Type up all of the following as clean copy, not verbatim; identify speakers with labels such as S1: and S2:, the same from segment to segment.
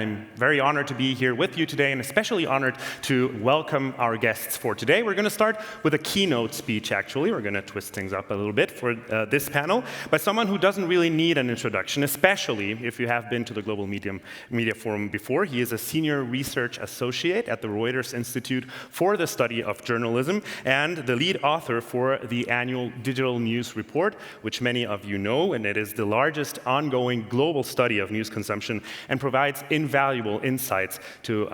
S1: I'm very honored to be here with you today, and especially honored to welcome our guests for today. We're going to start with a keynote speech, actually. We're going to twist things up a little bit for this panel, by someone who doesn't really need an introduction, especially if you have been to the Global Media Forum before. He is a senior research associate at the Reuters Institute for the study of journalism, and the lead author for the annual Digital News Report, which many of you know, and it is the largest ongoing global study of news consumption and provides invaluable insights to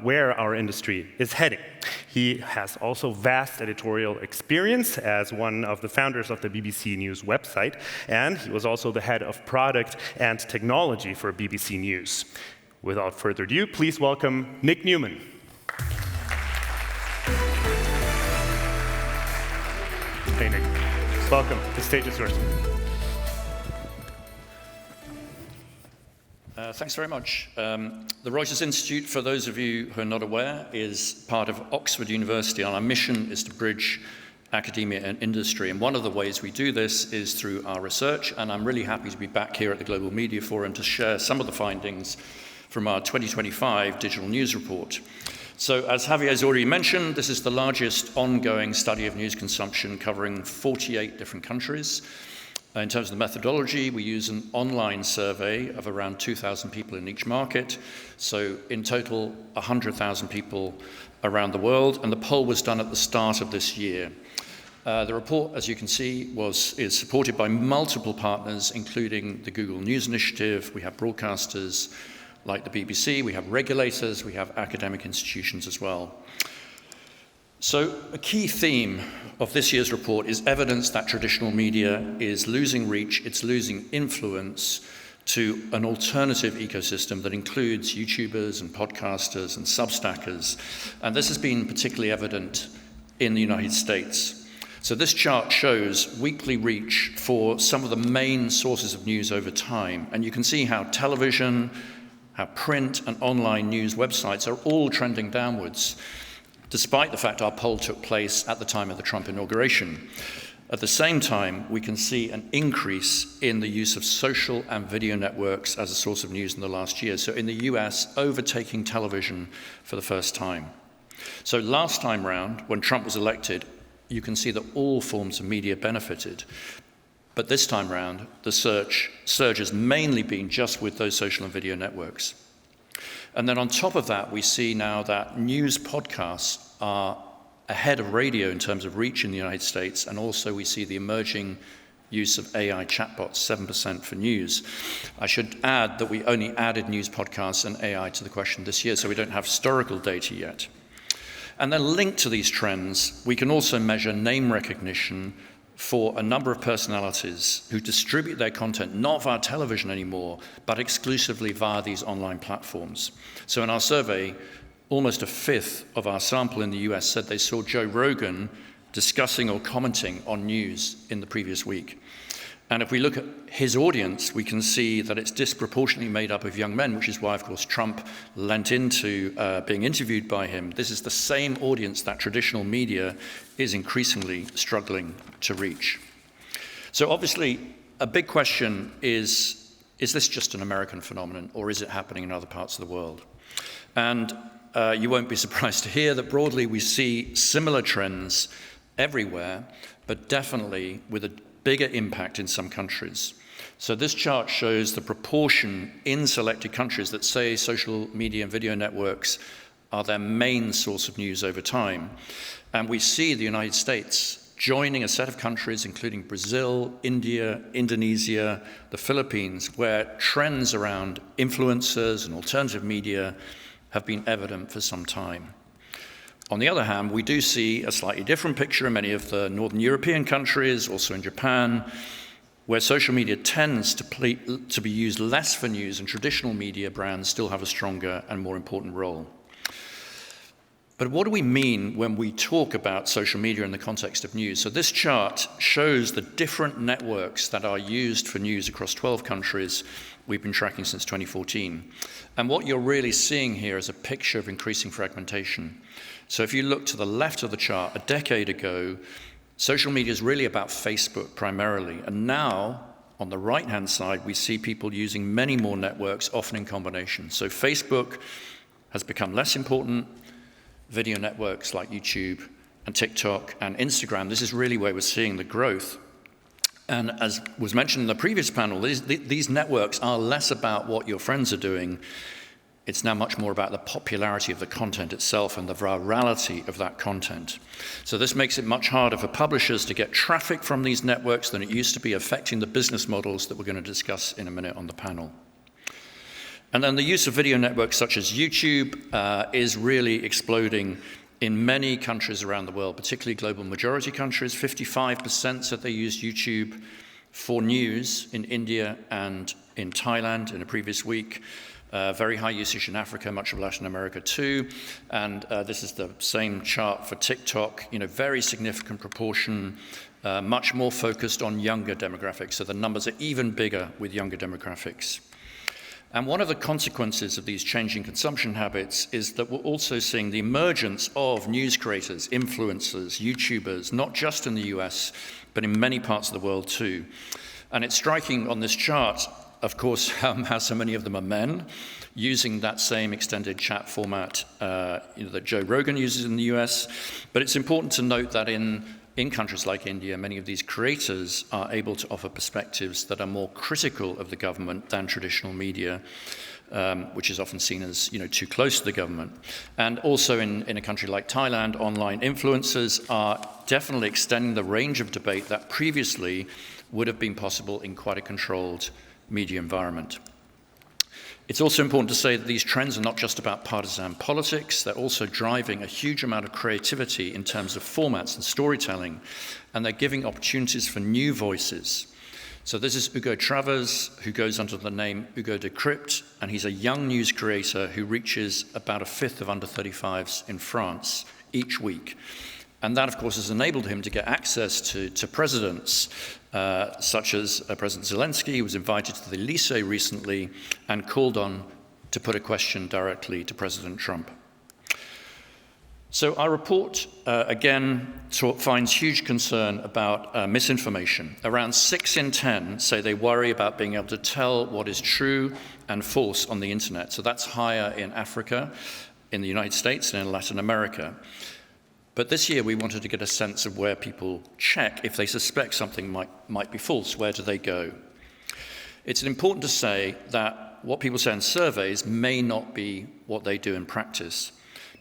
S1: where our industry is heading. He has also vast editorial experience as one of the founders of the BBC News website, and he was also the head of product and technology for BBC News. Without further ado, please welcome Nic Newman. Hey, Nic. Welcome. The stage is yours.
S2: Thanks very much. The Reuters Institute, for those of you who are not aware, is part of Oxford University, and our mission is to bridge academia and industry. And one of the ways we do this is through our research, and I'm really happy to be back here at the Global Media Forum to share some of the findings from our 2025 Digital News Report. So, as Javier has already mentioned, this is the largest ongoing study of news consumption covering 48 different countries. In terms of the methodology, we use an online survey of around 2,000 people in each market. So in total, 100,000 people around the world, and the poll was done at the start of this year. The report, as you can see, is supported by multiple partners, including the Google News Initiative. We have broadcasters like the BBC, we have regulators, we have academic institutions as well. So a key theme of this year's report is evidence that traditional media is losing reach, it's losing influence to an alternative ecosystem that includes YouTubers and podcasters and Substackers. And this has been particularly evident in the United States. So this chart shows weekly reach for some of the main sources of news over time. And you can see how television, how print and online news websites are all trending downwards, despite the fact our poll took place at the time of the Trump inauguration. At the same time, we can see an increase in the use of social and video networks as a source of news in the last year. So in the US, overtaking television for the first time. So last time round, when Trump was elected, you can see that all forms of media benefited. But this time round, the surge has mainly been just with those social and video networks. And then on top of that, we see now that news podcasts are ahead of radio in terms of reach in the United States, and also we see the emerging use of AI chatbots, 7% for news. I should add that we only added news podcasts and AI to the question this year, so we don't have historical data yet. And then linked to these trends, we can also measure name recognition for a number of personalities who distribute their content not via television anymore, but exclusively via these online platforms. So in our survey, almost a fifth of our sample in the US said they saw Joe Rogan discussing or commenting on news in the previous week. And if we look at his audience, we can see that it's disproportionately made up of young men, which is why, of course, Trump lent into being interviewed by him. This is the same audience that traditional media is increasingly struggling to reach. So obviously, a big question is this just an American phenomenon, or is it happening in other parts of the world? And you won't be surprised to hear that broadly we see similar trends everywhere, but definitely with a bigger impact in some countries. So this chart shows the proportion in selected countries that say social media and video networks are their main source of news over time. And we see the United States joining a set of countries, including Brazil, India, Indonesia, the Philippines, where trends around influencers and alternative media have been evident for some time. On the other hand, we do see a slightly different picture in many of the Northern European countries, also in Japan, where social media tends to be used less for news, and traditional media brands still have a stronger and more important role. But what do we mean when we talk about social media in the context of news? So this chart shows the different networks that are used for news across 12 countries we've been tracking since 2014. And what you're really seeing here is a picture of increasing fragmentation. So if you look to the left of the chart, a decade ago, social media is really about Facebook primarily. And now on the right-hand side, we see people using many more networks, often in combination. So Facebook has become less important. Video networks like YouTube and TikTok and Instagram, this is really where we're seeing the growth. And as was mentioned in the previous panel, these networks are less about what your friends are doing. It's now much more about the popularity of the content itself and the virality of that content. So this makes it much harder for publishers to get traffic from these networks than it used to be, affecting the business models that we're going to discuss in a minute on the panel. And then the use of video networks such as YouTube is really exploding in many countries around the world, particularly global majority countries. 55% said they use YouTube for news in India and in Thailand in a previous week. Very high usage in Africa, much of Latin America too. And this is the same chart for TikTok, very significant proportion, much more focused on younger demographics. So the numbers are even bigger with younger demographics. And one of the consequences of these changing consumption habits is that we're also seeing the emergence of news creators, influencers, YouTubers, not just in the US, but in many parts of the world too. And it's striking on this chart, of course, how so many of them are men, using that same extended chat format that Joe Rogan uses in the US. But it's important to note that in countries like India, many of these creators are able to offer perspectives that are more critical of the government than traditional media, which is often seen as too close to the government. And also in a country like Thailand, online influencers are definitely extending the range of debate that previously would have been possible in quite a controlled media environment. It's also important to say that these trends are not just about partisan politics, they're also driving a huge amount of creativity in terms of formats and storytelling, and they're giving opportunities for new voices. So this is Hugo Travers, who goes under the name Hugo Decrypt, and he's a young news creator who reaches about a fifth of under 35s in France each week. And that, of course, has enabled him to get access to presidents, such as President Zelensky, who was invited to the Elysee recently and called on to put a question directly to President Trump. So our report, again, finds huge concern about misinformation. Around 6 in 10 say they worry about being able to tell what is true and false on the internet. So that's higher in Africa, in the United States, and in Latin America. But this year we wanted to get a sense of where people check if they suspect something might be false. Where do they go? It's important to say that what people say in surveys may not be what they do in practice.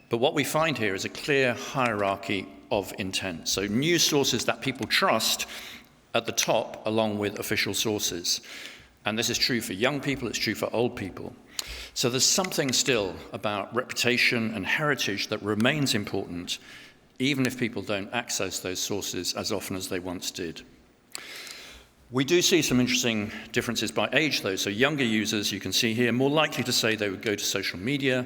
S2: But what we find here is a clear hierarchy of intent. So news sources that people trust at the top, along with official sources. And this is true for young people, it's true for old people. So there's something still about reputation and heritage that remains important, even if people don't access those sources as often as they once did. We do see some interesting differences by age, though. So younger users, you can see here, more likely to say they would go to social media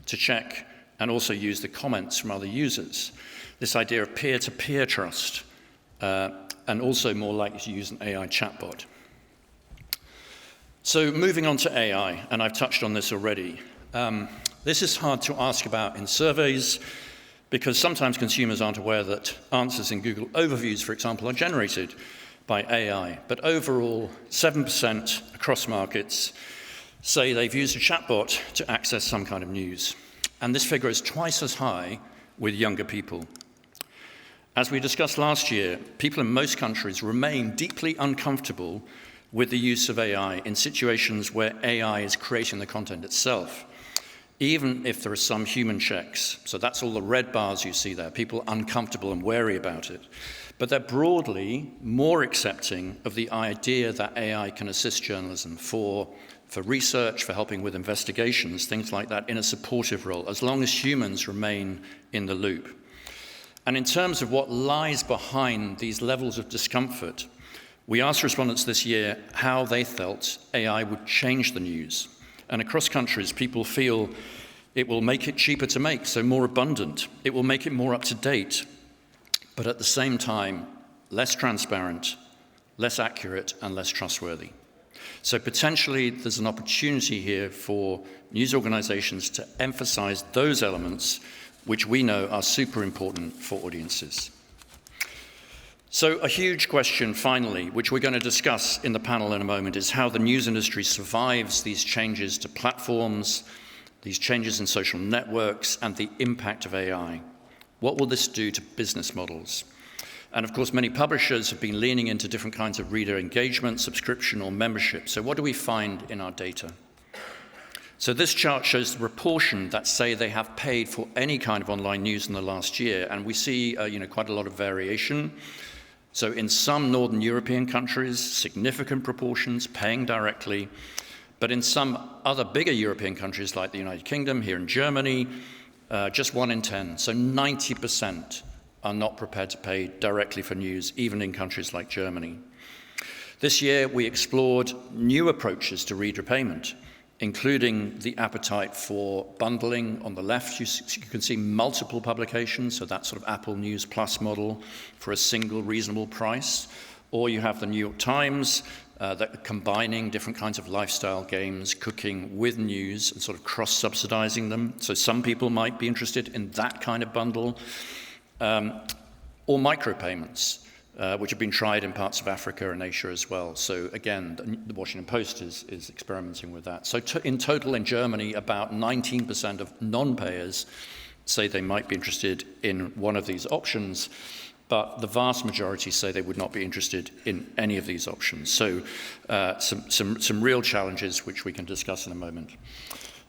S2: to check and also use the comments from other users. This idea of peer-to-peer trust, and also more likely to use an AI chatbot. So moving on to AI, and I've touched on this already. This is hard to ask about in surveys, because sometimes consumers aren't aware that answers in Google overviews, for example, are generated by AI. But overall, 7% across markets say they've used a chatbot to access some kind of news. And this figure is twice as high with younger people. As we discussed last year, people in most countries remain deeply uncomfortable with the use of AI in situations where AI is creating the content itself, even if there are some human checks. So that's all the red bars you see there, people uncomfortable and wary about it. But they're broadly more accepting of the idea that AI can assist journalism for research, for helping with investigations, things like that, in a supportive role, as long as humans remain in the loop. And in terms of what lies behind these levels of discomfort, we asked respondents this year how they felt AI would change the news. And across countries, people feel it will make it cheaper to make, so more abundant. It will make it more up to date, but at the same time, less transparent, less accurate, and less trustworthy. So potentially, there's an opportunity here for news organizations to emphasize those elements which we know are super important for audiences. So a huge question, finally, which we're going to discuss in the panel in a moment, is how the news industry survives these changes to platforms, these changes in social networks, and the impact of AI. What will this do to business models? And of course, many publishers have been leaning into different kinds of reader engagement, subscription, or membership. So what do we find in our data? So this chart shows the proportion that say they have paid for any kind of online news in the last year, and we see quite a lot of variation. So in some Northern European countries, significant proportions paying directly, but in some other bigger European countries like the United Kingdom, here in Germany, just 1 in 10, so 90% are not prepared to pay directly for news, even in countries like Germany. This year, we explored new approaches to reader payment, including the appetite for bundling. On the left, you can see multiple publications, so that sort of Apple News Plus model for a single reasonable price. Or you have the New York Times, that are combining different kinds of lifestyle games, cooking with news, and sort of cross-subsidizing them. So some people might be interested in that kind of bundle. Or micropayments, which have been tried in parts of Africa and Asia as well. So again, the Washington Post is experimenting with that. So in total in Germany, about 19% of non-payers say they might be interested in one of these options, but the vast majority say they would not be interested in any of these options. So some real challenges which we can discuss in a moment.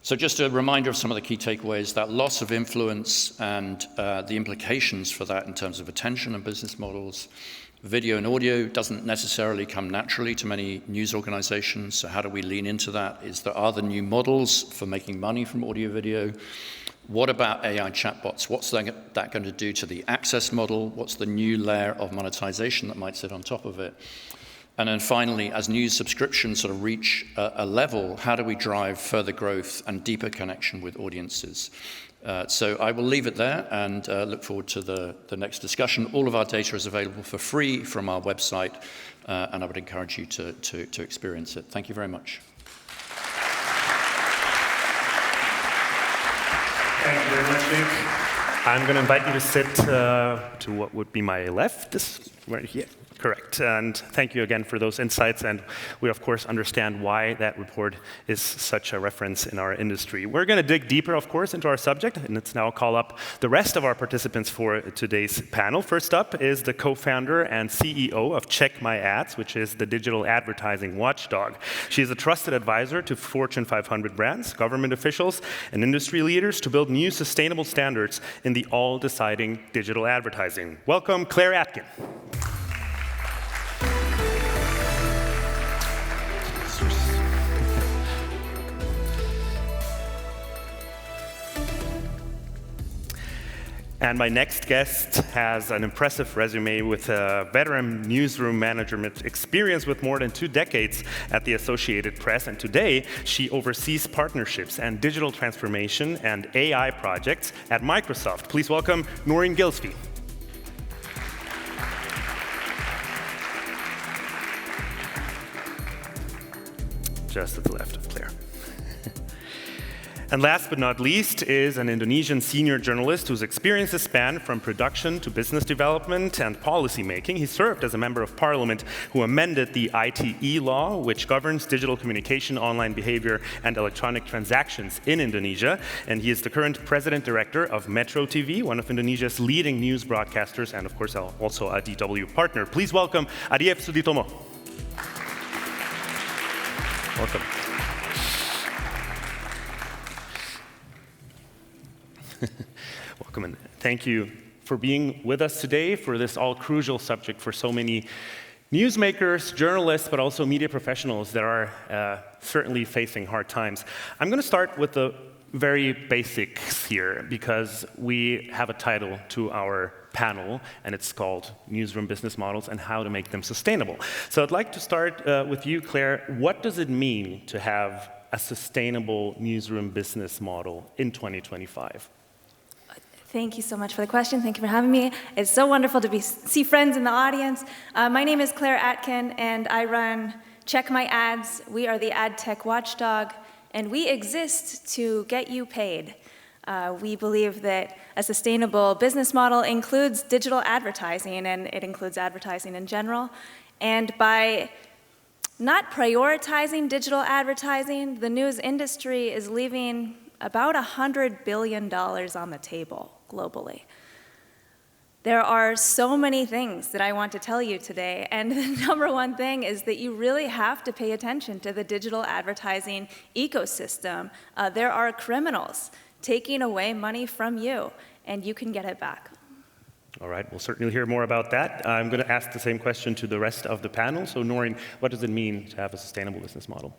S2: So just a reminder of some of the key takeaways, that loss of influence and the implications for that in terms of attention and business models. Video and audio doesn't necessarily come naturally to many news organizations, so how do we lean into that? Are there new models for making money from audio video? What about AI chatbots? What's that going to do to the access model? What's the new layer of monetization that might sit on top of it? And then finally, as news subscriptions sort of reach a level, how do we drive further growth and deeper connection with audiences? So I will leave it there and look forward to the next discussion. All of our data is available for free from our website, and I would encourage you to experience it. Thank you very much.
S1: Thank you very much, Nic. I'm going to invite you to sit to what would be my left, this right here. Correct, and thank you again for those insights, and we of course understand why that report is such a reference in our industry. We're going to dig deeper, of course, into our subject, and let's now call up the rest of our participants for today's panel. First up is the co-founder and CEO of Check My Ads, which is the digital advertising watchdog. She is a trusted advisor to Fortune 500 brands, government officials, and industry leaders to build new sustainable standards in the all-deciding digital advertising. Welcome, Claire Atkin. And my next guest has an impressive resume with a veteran newsroom management experience with more than 2 decades at the Associated Press. And today, she oversees partnerships and digital transformation and AI projects at Microsoft. Please welcome Noreen Gillespie. Just at the left of Claire. And last but not least is an Indonesian senior journalist whose experiences span from production to business development and policy making. He served as a member of parliament who amended the ITE law, which governs digital communication, online behavior, and electronic transactions in Indonesia. And he is the current president director of Metro TV, one of Indonesia's leading news broadcasters, and of course also a DW partner. Please welcome Adief Suditomo. Welcome. Welcome, and thank you for being with us today for this all-crucial subject for so many newsmakers, journalists, but also media professionals that are certainly facing hard times. I'm going to start with the very basics here, because we have a title to our panel, and it's called Newsroom Business Models and How to Make Them Sustainable. So I'd like to start with you, Claire. What does it mean to have a sustainable newsroom business model in 2025?
S3: Thank you so much for the question. Thank you for having me. It's so wonderful to see friends in the audience. My name is Claire Atkin, and I run Check My Ads. We are the ad tech watchdog, and we exist to get you paid. We believe that a sustainable business model includes digital advertising, and it includes advertising in general. And by not prioritizing digital advertising, the news industry is leaving about $100 billion on the table globally. There are so many things that I want to tell you today, and the number one thing is that you really have to pay attention to the digital advertising ecosystem. There are criminals taking away money from you, and you can get it back.
S1: All right, we'll certainly hear more about that. I'm going to ask the same question to the rest of the panel. So Noreen, what does it mean to have a sustainable business model?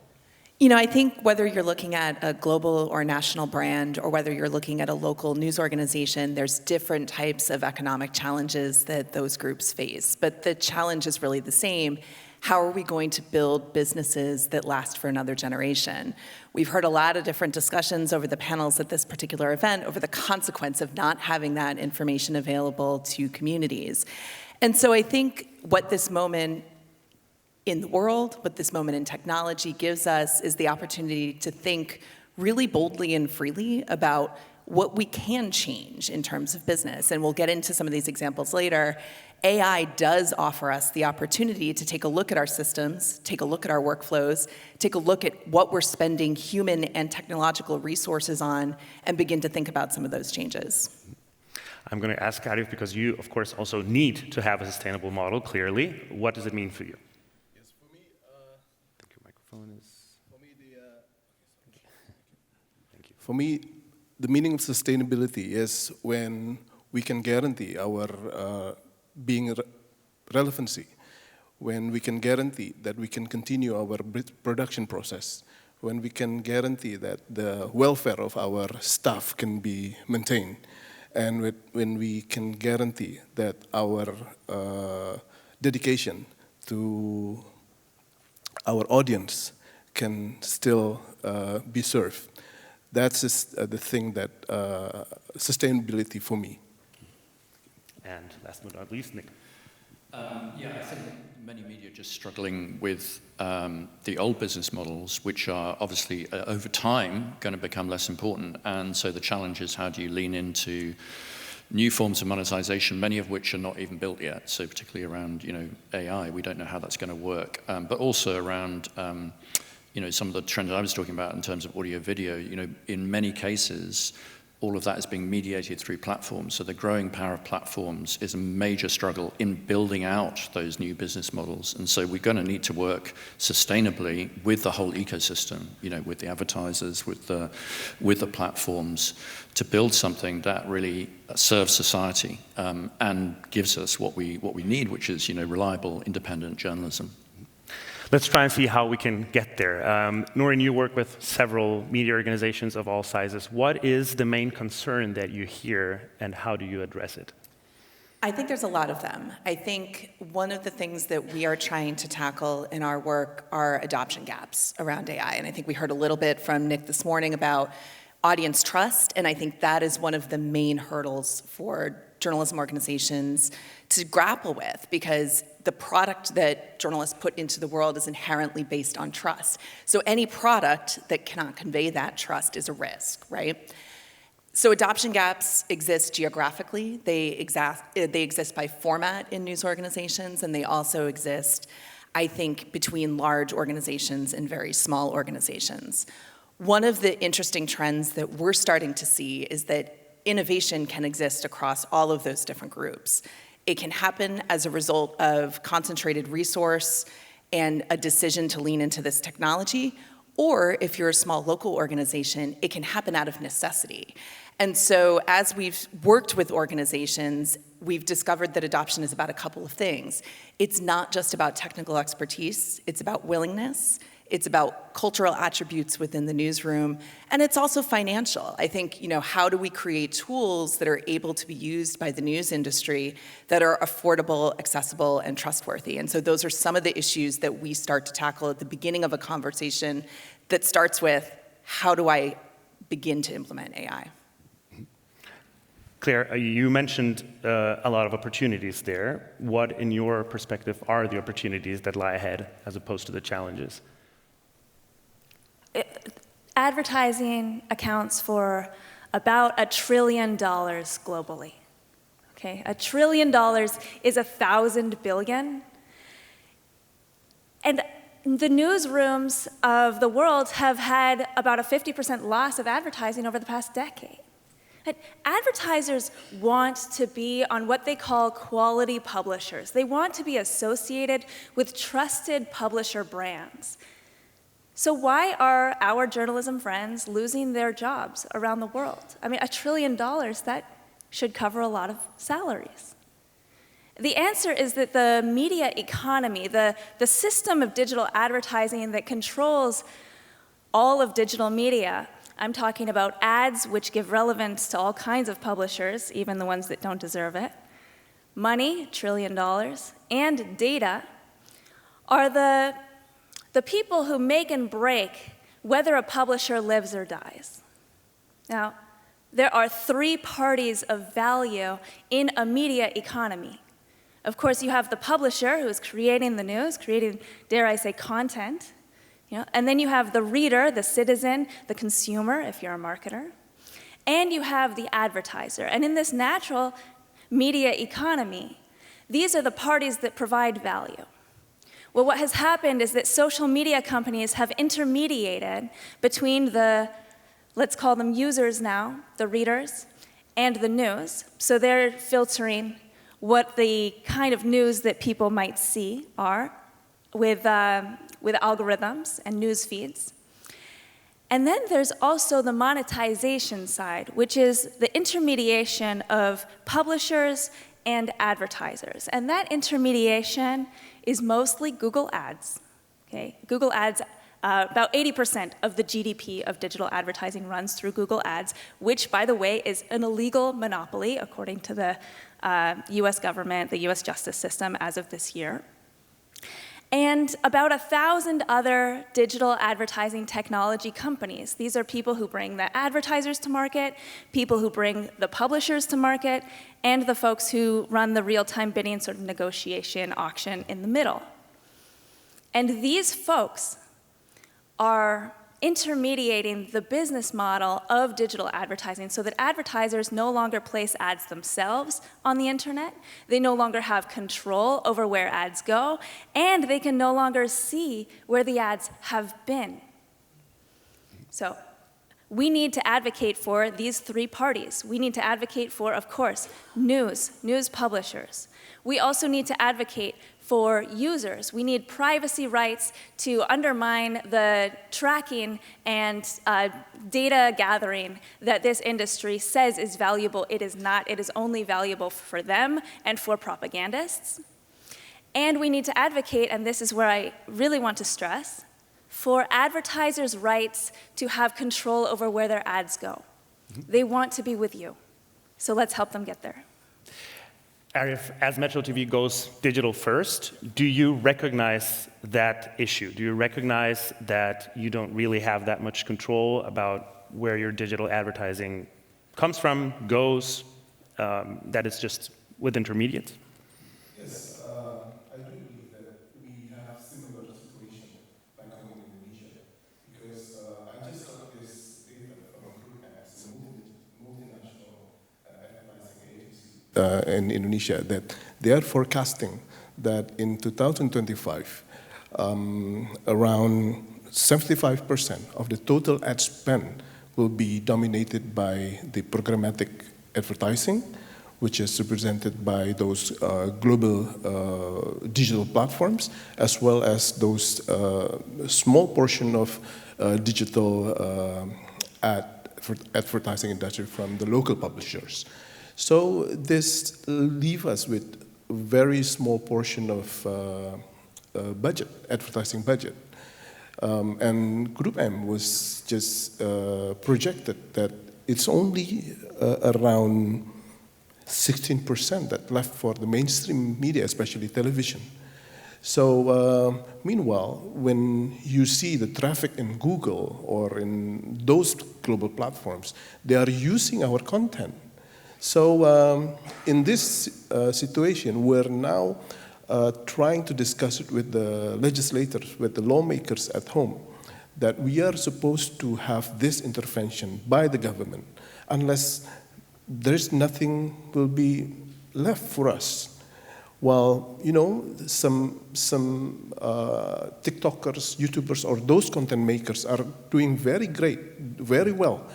S4: You know, I think whether you're looking at a global or national brand or whether you're looking at a local news organization, there's different types of economic challenges that those groups face. But the challenge is really the same. How are we going to build businesses that last for another generation? We've heard a lot of different discussions over the panels at this particular event over the consequence of not having that information available to communities. And so I think what this moment in the world, what this moment in technology gives us is the opportunity to think really boldly and freely about what we can change in terms of business. And we'll get into some of these examples later. AI does offer us the opportunity to take a look at our systems, take a look at our workflows, take a look at what we're spending human and technological resources on, and begin to think about some of those changes.
S1: I'm going to ask Arif, because you, of course, also need to have a sustainable model, clearly. What does it mean for you?
S5: For me, the meaning of sustainability is when we can guarantee our being relevancy, when we can guarantee that we can continue our production process, when we can guarantee that the welfare of our staff can be maintained, and when we can guarantee that our dedication to our audience can still be served. That's just, the thing that sustainability for me.
S1: And last but not least, Nic.
S2: Yeah, I think many media are just struggling with the old business models, which are obviously over time going to become less important. And so the challenge is, how do you lean into new forms of monetization, many of which are not even built yet. So particularly around, AI, we don't know how that's going to work, but also around some of the trends I was talking about in terms of audio, video. In many cases, all of that is being mediated through platforms. So the growing power of platforms is a major struggle in building out those new business models. And so we're going to need to work sustainably with the whole ecosystem, with the advertisers, with the platforms, to build something that really serves society and gives us what we need, which is reliable, independent journalism.
S1: Let's try and see how we can get there. Noreen, you work with several media organizations of all sizes. What is the main concern that you hear, and how do you address it?
S4: I think there's a lot of them. I think one of the things that we are trying to tackle in our work are adoption gaps around AI. And I think we heard a little bit from Nic this morning about audience trust, and I think that is one of the main hurdles for journalism organizations to grapple with, because the product that journalists put into the world is inherently based on trust. So any product that cannot convey that trust is a risk, right? So adoption gaps exist geographically. They exist by format in news organizations, and they also exist, I think, between large organizations and very small organizations. One of the interesting trends that we're starting to see is that innovation can exist across all of those different groups. It can happen as a result of concentrated resource and a decision to lean into this technology, or if you're a small local organization, it can happen out of necessity. And so as we've worked with organizations, we've discovered that adoption is about a couple of things. It's not just about technical expertise, it's about willingness, it's about cultural attributes within the newsroom, and it's also financial. I think, how do we create tools that are able to be used by the news industry that are affordable, accessible, and trustworthy? And so those are some of the issues that we start to tackle at the beginning of a conversation that starts with, how do I begin to implement AI?
S1: Claire, you mentioned a lot of opportunities there. What, in your perspective, are the opportunities that lie ahead as opposed to the challenges?
S3: Advertising accounts for about $1 trillion globally. Okay, $1 trillion is 1,000 billion. And the newsrooms of the world have had about a 50% loss of advertising over the past decade. And advertisers want to be on what they call quality publishers. They want to be associated with trusted publisher brands. So why are our journalism friends losing their jobs around the world? I mean, $1 trillion, that should cover a lot of salaries. The answer is that the media economy, the system of digital advertising that controls all of digital media, I'm talking about ads, which give relevance to all kinds of publishers, even the ones that don't deserve it, money, $1 trillion, and data, are the people who make and break whether a publisher lives or dies. Now, there are 3 parties of value in a media economy. Of course, you have the publisher who is creating the news, creating, dare I say, content. And then you have the reader, the citizen, the consumer, if you're a marketer. And you have the advertiser. And in this natural media economy, these are the parties that provide value. Well, what has happened is that social media companies have intermediated between the, let's call them users now, the readers, and the news. So they're filtering what the kind of news that people might see are with algorithms and news feeds. And then there's also the monetization side, which is the intermediation of publishers and advertisers. And that intermediation is mostly Google Ads. Okay? Google Ads, about 80% of the GDP of digital advertising runs through Google Ads, which, by the way, is an illegal monopoly, according to the US government, the US justice system as of this year. And about 1,000 other digital advertising technology companies. These are people who bring the advertisers to market, people who bring the publishers to market, and the folks who run the real-time bidding sort of negotiation auction in the middle. And these folks are intermediating the business model of digital advertising so that advertisers no longer place ads themselves on the internet, they no longer have control over where ads go, and they can no longer see where the ads have been. So we need to advocate for these 3 parties. We need to advocate for, of course, news publishers. We also need to advocate for users. We need privacy rights to undermine the tracking and data gathering that this industry says is valuable. It is not. It is only valuable for them and for propagandists. And we need to advocate, and this is where I really want to stress, for advertisers' rights to have control over where their ads go. They want to be with you. So let's help them get there.
S1: Arif, as Metro TV goes digital first, do you recognize that issue? Do you recognize that you don't really have that much control about where your digital advertising comes from, goes, that it's just with intermediates?
S5: Yes, I do believe that we have similar situation back home in Indonesia, because I just got this data from Group X, a multinational advertising agency in Indonesia, that they are forecasting that in 2025, around 75% of the total ad spend will be dominated by the programmatic advertising, which is represented by those global digital platforms, as well as those small portion of digital advertising industry from the local publishers. So this leaves us with a very small portion of budget, advertising budget. And Group M was just projected that it's only around 16% that left for the mainstream media, especially television. So meanwhile, when you see the traffic in Google or in those global platforms, they are using our content. So in this situation, we're now trying to discuss it with the legislators, with the lawmakers at home, that we are supposed to have this intervention by the government unless there's nothing will be left for us. Well, you know, some TikTokers, YouTubers, or those content makers are doing very great, very well,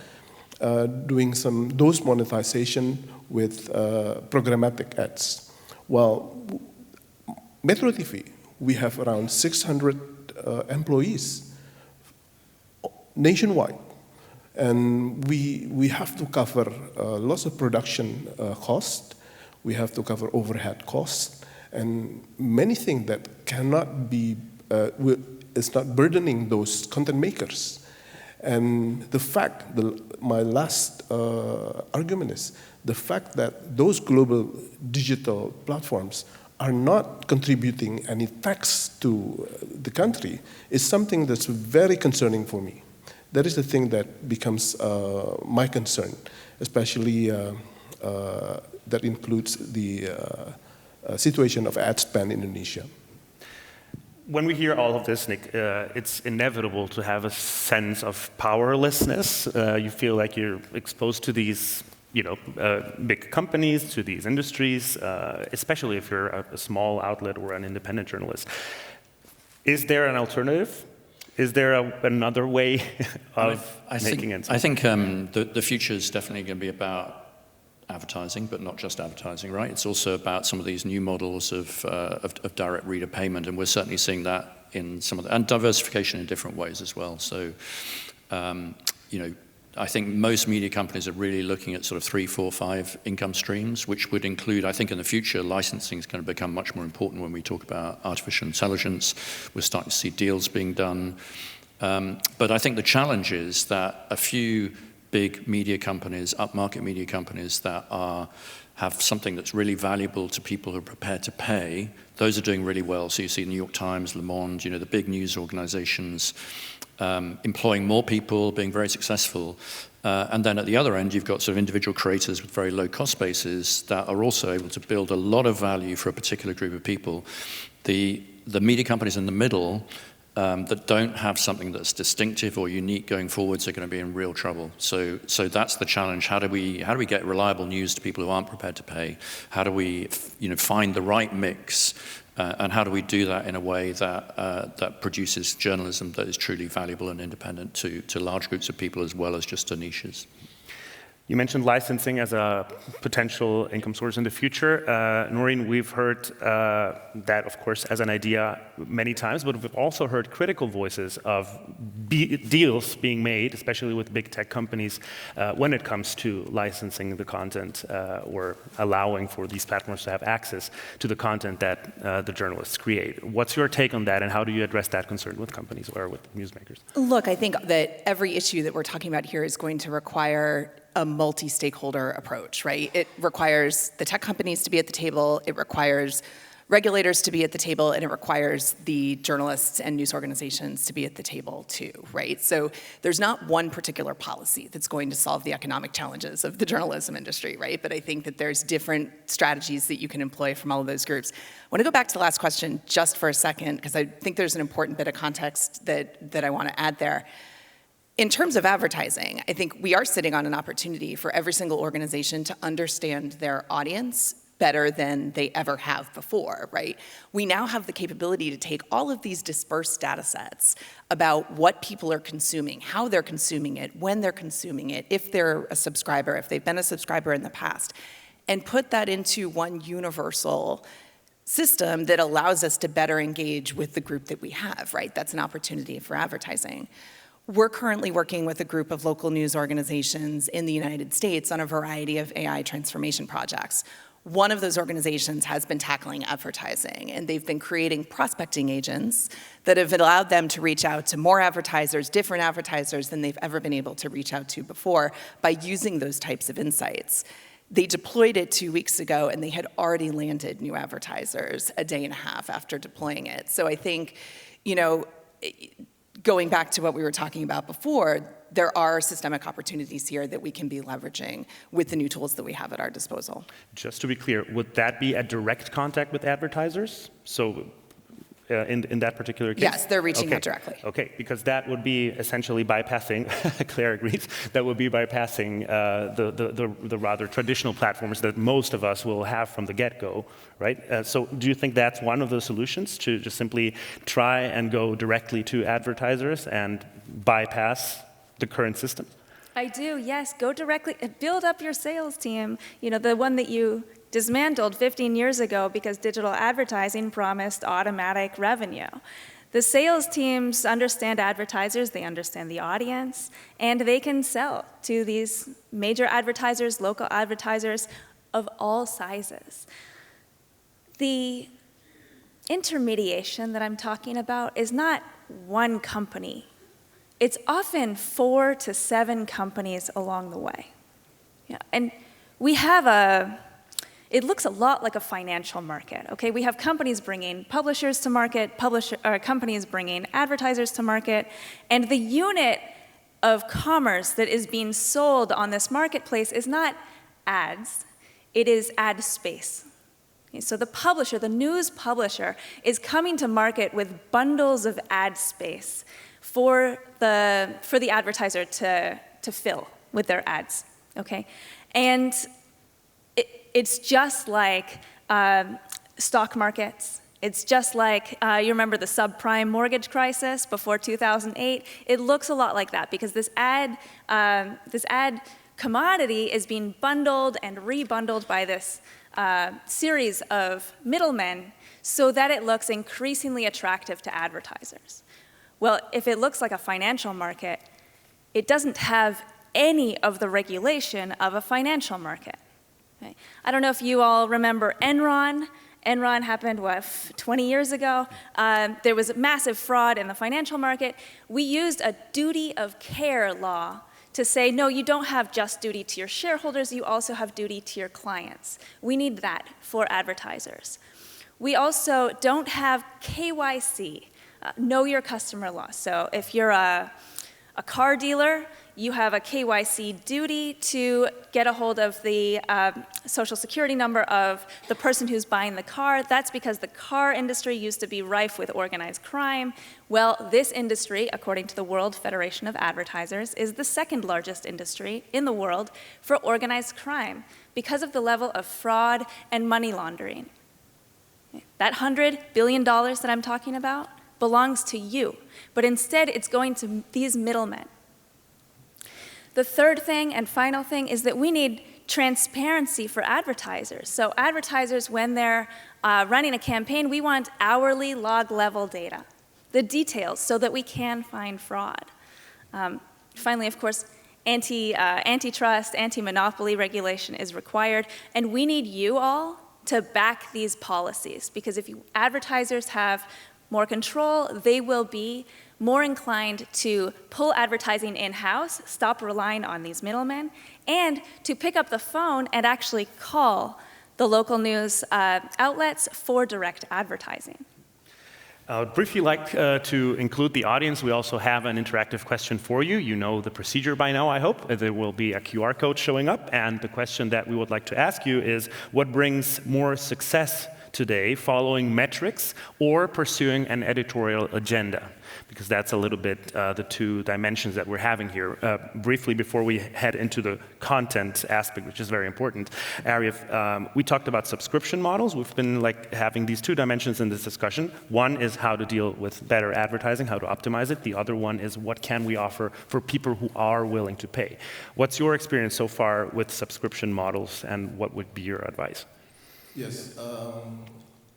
S5: doing those monetization with programmatic ads. Well, Metro TV, we have around 600 employees nationwide. And we have to cover lots of production costs. We have to cover overhead costs and many things that cannot be, it's not burdening those content makers. And the fact, my last argument is the fact that those global digital platforms are not contributing any tax to the country is something that's very concerning for me. That is the thing that becomes my concern, especially that includes the situation of ad spend in Indonesia.
S1: When we hear all of this, Nic, it's inevitable to have a sense of powerlessness. You feel like you're exposed to these, big companies, to these industries, especially if you're a small outlet or an independent journalist. Is there an alternative? Is there another way of making ends meet?
S2: I think the future is definitely going to be about advertising, but not just advertising, right? It's also about some of these new models of direct reader payment, and we're certainly seeing that in some of and diversification in different ways as well. So, I think most media companies are really looking at sort of 3, 4, 5 income streams, which would include, I think in the future, licensing is going to become much more important when we talk about artificial intelligence. We're starting to see deals being done. But I think the challenge is that a few big media companies, upmarket media companies that have something that's really valuable to people who are prepared to pay, those are doing really well. So you see New York Times, Le Monde, the big news organizations, employing more people, being very successful. And then at the other end, you've got sort of individual creators with very low cost bases that are also able to build a lot of value for a particular group of people. The media companies in the middle that don't have something that's distinctive or unique going forwards are going to be in real trouble. So that's the challenge. How do we get reliable news to people who aren't prepared to pay? How do we find the right mix? And how do we do that in a way that produces journalism that is truly valuable and independent to large groups of people as well as just to niches? You mentioned licensing as a potential income source in the future. Noreen, we've heard that, of course, as an idea many times, but we've also heard critical voices of deals being made, especially with big tech companies, when it comes to licensing the content or allowing for these platforms to have access to the content that the journalists create. What's your take on that, and how do you address that concern with companies or with newsmakers?
S4: Look, I think that every issue that we're talking about here is going to require a multi-stakeholder approach, right? It requires the tech companies to be at the table, it requires regulators to be at the table, and it requires the journalists and news organizations to be at the table too, right? So there's not one particular policy that's going to solve the economic challenges of the journalism industry, right? But I think that there's different strategies that you can employ from all of those groups. I want to go back to the last question just for a second, because I think there's an important bit of context that I want to add there. In terms of advertising, I think we are sitting on an opportunity for every single organization to understand their audience better than they ever have before, right? We now have the capability to take all of these dispersed data sets about what people are consuming, how they're consuming it, when they're consuming it, if they're a subscriber, if they've been a subscriber in the past, and put that into one universal system that allows us to better engage with the group that we have, right? That's an opportunity for advertising. We're currently working with a group of local news organizations in the United States on a variety of AI transformation projects. One of those organizations has been tackling advertising, and they've been creating prospecting agents that have allowed them to reach out to more advertisers, different advertisers than they've ever been able to reach out to before by using those types of insights. They deployed it 2 weeks ago, and they had already landed new advertisers a day and a half after deploying it. So I think, going back to what we were talking about before, there are systemic opportunities here that we can be leveraging with the new tools that we have at our disposal.
S1: Just to be clear, would that be a direct contact with advertisers? So in that particular case?
S4: Yes, they're reaching out directly.
S1: Okay, because that would be essentially bypassing, Claire agrees, that would be bypassing the rather traditional platforms that most of us will have from the get-go, right? So do you think that's one of the solutions, to just simply try and go directly to advertisers and bypass the current system?
S3: I do, yes. Go directly, build up your sales team. You know, the one that you dismantled 15 years ago because digital advertising promised automatic revenue. The sales teams understand advertisers, they understand the audience, and they can sell to these major advertisers, local advertisers of all sizes. The intermediation that I'm talking about is not one company. It's often 4 to 7 companies along the way. Yeah, and we have it looks a lot like a financial market, okay? We have companies bringing publishers to market, companies bringing advertisers to market, and the unit of commerce that is being sold on this marketplace is not ads, it is ad space. Okay, so the publisher, the news publisher, is coming to market with bundles of ad space for the advertiser to fill with their ads, okay? And it's just like stock markets. It's just like, you remember the subprime mortgage crisis before 2008? It looks a lot like that because this ad commodity is being bundled and rebundled by this series of middlemen so that it looks increasingly attractive to advertisers. Well, if it looks like a financial market, it doesn't have any of the regulation of a financial market. Okay. I don't know if you all remember Enron. Enron happened, 20 years ago? There was massive fraud in the financial market. We used a duty of care law to say, no, you don't have just duty to your shareholders, you also have duty to your clients. We need that for advertisers. We also don't have KYC, know your customer law. So if you're a car dealer, you have a KYC duty to get a hold of the social security number of the person who's buying the car. That's because the car industry used to be rife with organized crime. Well, this industry, according to the World Federation of Advertisers, is the second largest industry in the world for organized crime because of the level of fraud and money laundering. That $100 billion that I'm talking about belongs to you, but instead it's going to these middlemen. The third thing and final thing is that we need transparency for advertisers. So advertisers, when they're running a campaign, we want hourly log level data, the details, so that we can find fraud. Finally, of course, antitrust, anti-monopoly regulation is required, and we need you all to back these policies, because if advertisers have more control, they will be more inclined to pull advertising in-house, stop relying on these middlemen, and to pick up the phone and actually call the local news outlets for direct advertising.
S1: I would briefly like to include the audience. We also have an interactive question for you. You know the procedure by now, I hope. There will be a QR code showing up, and the question that we would like to ask you is, what brings more success today, following metrics or pursuing an editorial agenda? Because that's a little bit the two dimensions that we're having here. Briefly, before we head into the content aspect, which is very important, Arif, we talked about subscription models. We've been having these two dimensions in this discussion. One is how to deal with better advertising, how to optimize it. The other one is what can we offer for people who are willing to pay. What's your experience so far with subscription models, and what would be your advice?
S5: Yes,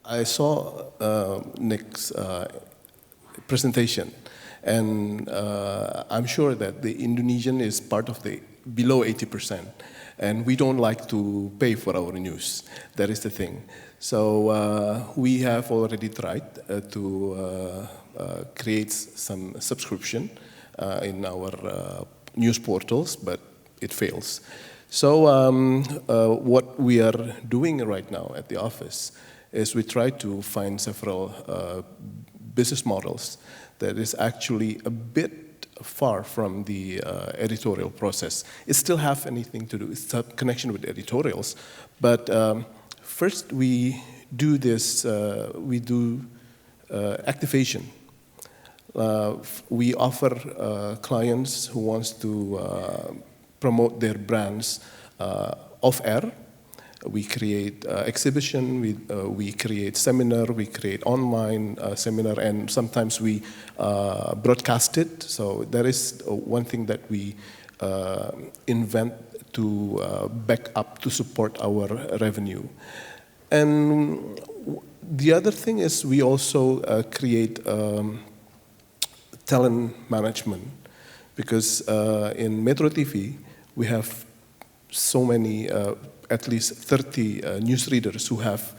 S5: I saw Nic's presentation, and I'm sure that the Indonesian is part of the below 80%, and we don't like to pay for our news. That is the thing. So we have already tried to create some subscription in our news portals, but it fails. So what we are doing right now at the office is we try to find several business models that is actually a bit far from the editorial process. It still have anything to do, it's a connection with editorials, but first we do this, we do activation. We offer clients who wants to promote their brands off-air. We create exhibition, we create seminar, we create online seminar, and sometimes we broadcast it. So that is one thing that we invent to back up to support our revenue. And the other thing is we also create talent management, because in Metro TV we have so many, at least 30 newsreaders who have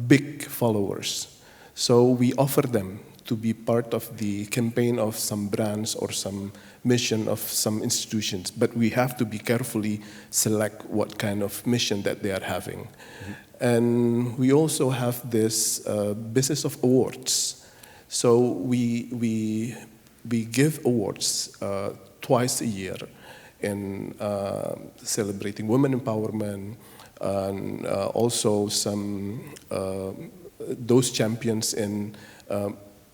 S5: big followers. So we offer them to be part of the campaign of some brands or some mission of some institutions, but we have to be carefully select what kind of mission that they are having. Mm-hmm. And we also have this business of awards. So we give awards twice a year, in celebrating women empowerment, and also some those champions in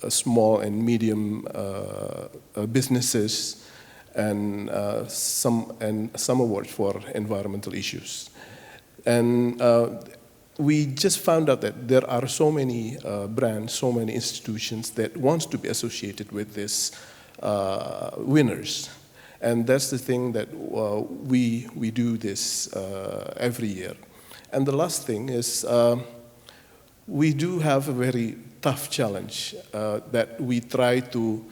S5: small and medium businesses, and some awards for environmental issues. And we just found out that there are so many brands, so many institutions that wants to be associated with these winners. And that's the thing that we do this every year. And the last thing is we do have a very tough challenge that we try to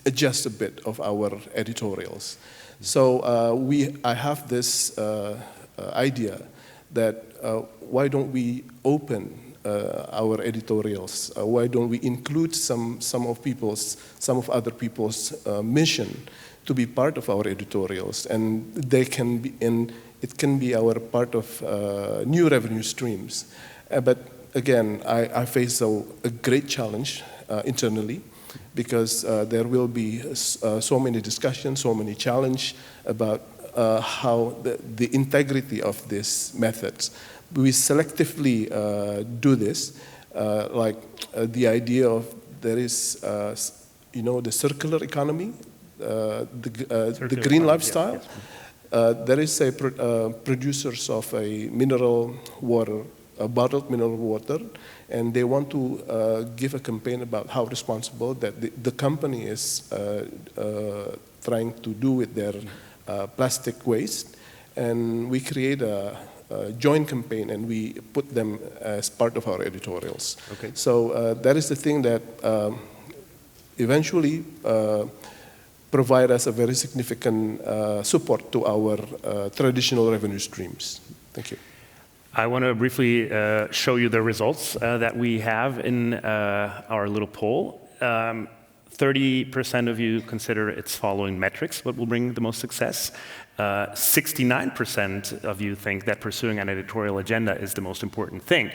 S5: adjust a bit of our editorials. So I have this idea that why don't we open our editorials? Why don't we include some of other people's mission to be part of our editorials, and they can be it can be our part of new revenue streams. But again, I face a great challenge internally, because there will be so many discussions, so many challenges about how the integrity of these methods. We selectively do this, like the idea of there is, the circular economy, the green lifestyle. Yes, yes. There is a producers of a mineral water, a bottled mineral water, and they want to give a campaign about how responsible that the company is trying to do with their plastic waste. And we create a joint campaign, and we put them as part of our editorials. Okay. So that is the thing that eventually provide us a very significant support to our traditional revenue streams. Thank you.
S1: I want to briefly show you the results that we have in our little poll. 30% of you consider its following metrics what will bring the most success. 69% of you think that pursuing an editorial agenda is the most important thing,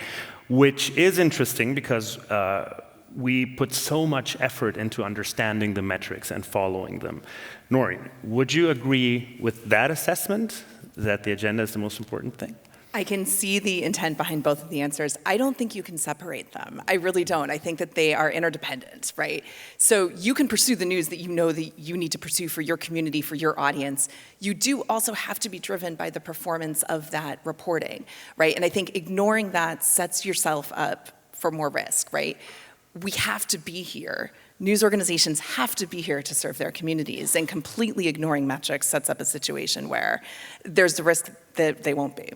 S1: which is interesting because we put so much effort into understanding the metrics and following them. Noreen, would you agree with that assessment, that the agenda is the most important thing?
S4: I can see the intent behind both of the answers. I don't think you can separate them. I really don't. I think that they are interdependent, right? So you can pursue the news that you know that you need to pursue for your community, for your audience. You do also have to be driven by the performance of that reporting, right? And I think ignoring that sets yourself up for more risk, right? We have to be here. News organizations have to be here to serve their communities, and completely ignoring metrics sets up a situation where there's the risk that they won't be.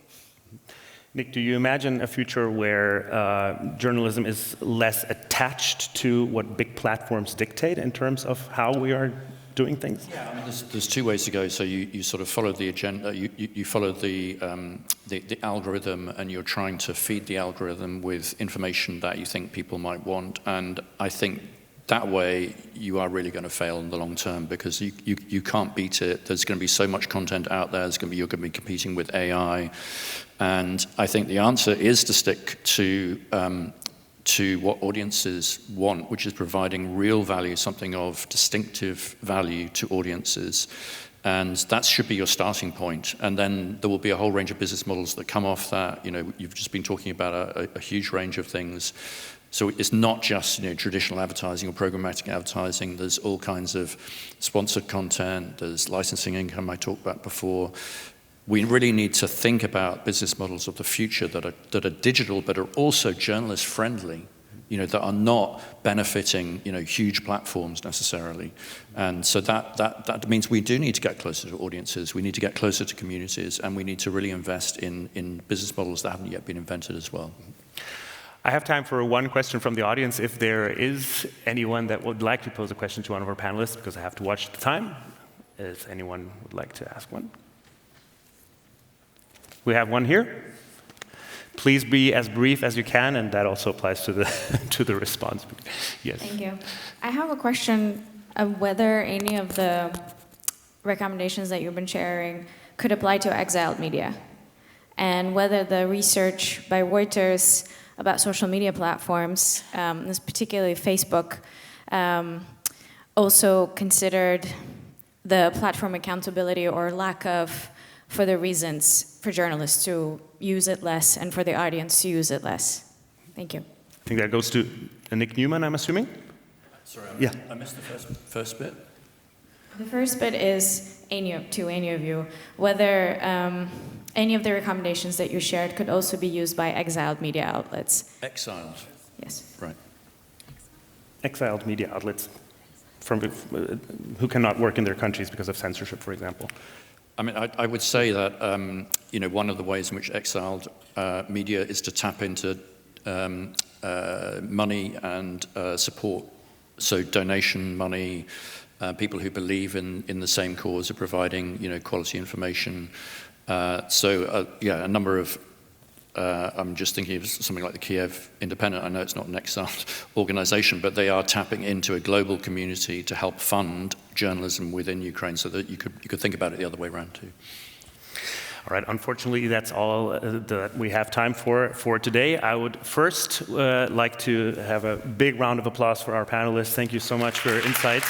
S1: Nic, do you imagine a future where journalism is less attached to what big platforms dictate in terms of how we are doing things?
S2: Yeah, I mean, there's two ways to go. So you sort of follow the agenda, you follow the algorithm, and you're trying to feed the algorithm with information that you think people might want. And I think that way you are really going to fail in the long term, because you can't beat it. There's going to be so much content out there. You're going to be competing with AI. And I think the answer is to stick to what audiences want, which is providing real value, something of distinctive value to audiences. And that should be your starting point. And then there will be a whole range of business models that come off that. You know, you've just been talking about a huge range of things. So it's not just, you know, traditional advertising or programmatic advertising. There's all kinds of sponsored content. There's licensing income I talked about before. We really need to think about business models of the future that are digital, but are also journalist-friendly. You know, that are not benefiting, you know, huge platforms necessarily. And so that means we do need to get closer to audiences, we need to get closer to communities, and we need to really invest in business models that haven't yet been invented as well.
S1: I have time for one question from the audience. If there is anyone that would like to pose a question to one of our panelists, because I have to watch the time. If anyone would like to ask one? We have one here. Please be as brief as you can, and that also applies to the to the response. Yes.
S6: Thank you. I have a question of whether any of the recommendations that you've been sharing could apply to exiled media, and whether the research by Reuters about social media platforms, particularly Facebook, also considered the platform accountability or lack of for the reasons for journalists to use it less and for the audience to use it less. Thank you.
S1: I think that goes to Nic Newman, I'm assuming?
S2: Sorry,
S1: Yeah.
S2: I missed the first bit.
S6: The first bit is to any of you, whether any of the recommendations that you shared could also be used by exiled media outlets.
S2: Exiled.
S6: Yes.
S2: Right.
S1: Exiled media outlets from who cannot work in their countries because of censorship, for example.
S2: I mean, I would say that you know, one of the ways in which exiled media is to tap into money and support. So donation money, people who believe in the same cause of providing, you know, quality information. Yeah, a number of. I'm just thinking of something like the Kiev Independent. I know it's not an exiled organization, but they are tapping into a global community to help fund journalism within Ukraine, so that you could think about it the other way around too.
S1: All right, unfortunately, that's all that we have time for today. I would first like to have a big round of applause for our panelists. Thank you so much for your insights.